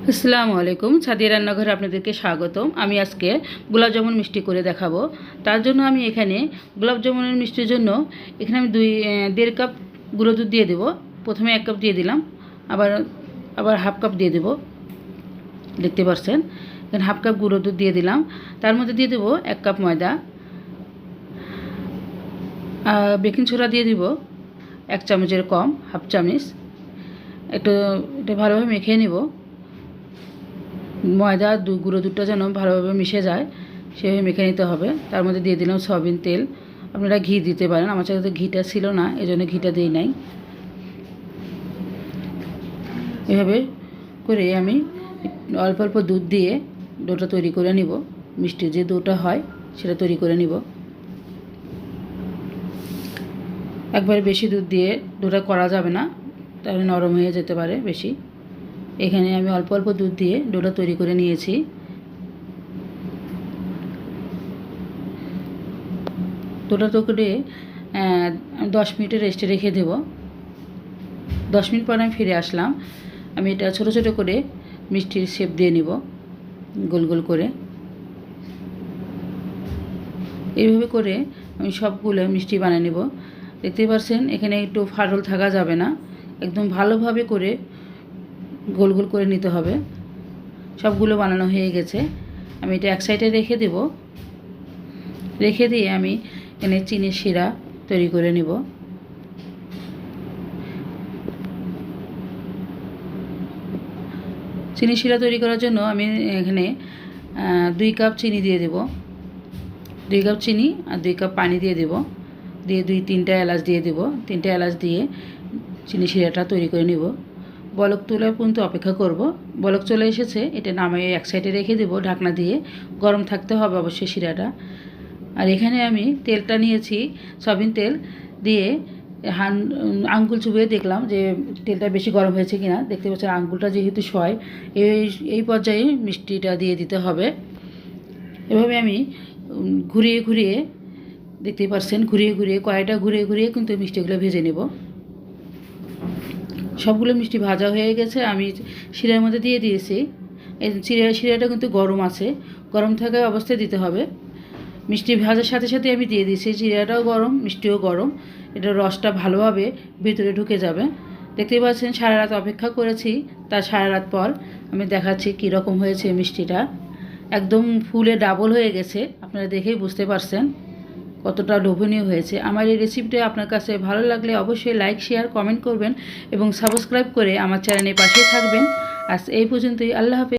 আসসালামু আলাইকুম। সাদিয়া রান্নাঘরে আপনাদেরকে স্বাগতম। আমি আজকে গোলাপ জামুন মিষ্টি করে দেখাবো। তার জন্য আমি এখানে গোলাপ জামুনের মিষ্টির জন্য এখানে আমি 1.5 কাপ গুঁড়ো দুধ দিয়ে দেবো। প্রথমে 1 কাপ দিয়ে দিলাম, আবার আবার হাফ কাপ দিয়ে দেবো। দেখতে পাচ্ছেন এখানে হাফ কাপ গুঁড়ো দুধ দিয়ে দিলাম। তার মধ্যে দিয়ে দেবো 1 কাপ ময়দা, বেকিং সোডা দিয়ে দিব 1 চামচের কম, হাফ চামচ। এটা ভালোভাবে মেখে নিব। ময়দা গুঁড়ো দুধটা যেন ভালোভাবে মিশে যায় সেভাবে মেখে নিতে হবে। তার মধ্যে দিয়ে দিলাম সয়াবিন তেল, আপনারা ঘি দিতে পারেন। আমার কাছে ঘিটা ছিল না, এই জন্য ঘিটা দিই নাই। এভাবে করে আমি অল্প অল্প দুধ দিয়ে ডোটা তৈরি করে নিব। মিষ্টির যে ডোটা হয় সেটা তৈরি করে নিব। একবারে বেশি দুধ দিয়ে ডোটা করা যাবে না, তাহলে নরম হয়ে যেতে পারে বেশি। এখানে আমি অল্প অল্প দুধ দিয়ে ডোটা তৈরি করে নিয়েছি। ডোটা তো করে 10 মিনিটে রেস্টে রেখে দেব। 10 মিনিট পর আমি ফিরে আসলাম। আমি এটা ছোট ছোট করে মিষ্টির শেপ দিয়ে নিব, গোল গোল করে। এইভাবে করে আমি সবগুলো মিষ্টি বানিয়ে নেব। দেখতে পাচ্ছেন এখানে একটু ফাটল থাকা যাবে না, একদম ভালোভাবে করে গোল গোল করে নিতে হবে। সবগুলো বানানো হয়ে গেছে। আমি এটা এক সাইডে রেখে দেব। রেখে দিয়ে আমি এখানে চিনির শিরা তৈরি করে নিব। চিনি শিরা তৈরি করার জন্য আমি এখানে 2 কাপ চিনি দিয়ে দেব। 2 কাপ চিনি আর 2 কাপ পানি দিয়ে দেব। দিয়ে 2-3টা এলাচ দিয়ে দেব। 3টা এলাচ দিয়ে চিনি শিরাটা তৈরি করে নিব। বলক তোলা পর্যন্ত অপেক্ষা করব। বলক চলে এসেছে, এটা নামিয়ে এক সাইডে রেখে দেব ঢাকনা দিয়ে। গরম থাকতে হবে অবশ্যই শিরাটা। আর এখানে আমি তেলটা নিয়েছি সয়াবিন তেল দিয়ে আঙ্গুল চুবিয়ে দেখলাম যে তেলটা বেশি গরম হয়েছে কিনা। দেখতে পাচ্ছেন আঙ্গুলটা যেহেতু সয়, এই পর্যায়ে মিষ্টিটা দিয়ে দিতে হবে। এভাবে আমি ঘুরিয়ে ঘুরিয়ে, দেখতে পাচ্ছেন ঘুরিয়ে ঘুরিয়ে, কড়াইটা ঘুরিয়ে ঘুরিয়ে কিন্তু মিষ্টিগুলো ভেজে নেব। সবগুলো মিষ্টি ভাজা হয়ে গেছে। আমি শিরার মধ্যে দিয়ে দিয়েছি। এই শিরাটা কিন্তু গরম আছে, গরম থাকা অবস্থায় দিতে হবে। মিষ্টি ভাজার সাথে সাথে আমি দিয়ে দিয়েছি। শিরাটাও গরম, মিষ্টিও গরম। এটা রসটা ভালোভাবে ভিতরে ঢুকে যাবে। দেখতেই পাচ্ছেন সারা রাত অপেক্ষা করেছি, তার সারা রাত পর আমি দেখাচ্ছি কীরকম হয়েছে মিষ্টিটা। একদম ফুলে ডাবল হয়ে গেছে, আপনারা দেখেই বুঝতে পারছেন কতটা লোভনীয় হয়েছে। আমার এই রেসিপিটা আপনার কাছে ভালো লাগলে অবশ্যই লাইক, শেয়ার, কমেন্ট করবেন এবং সাবস্ক্রাইব করে আমার চ্যানেলের পাশে থাকবেন। আজ এই পর্যন্তই। আল্লাহ হাফেজ।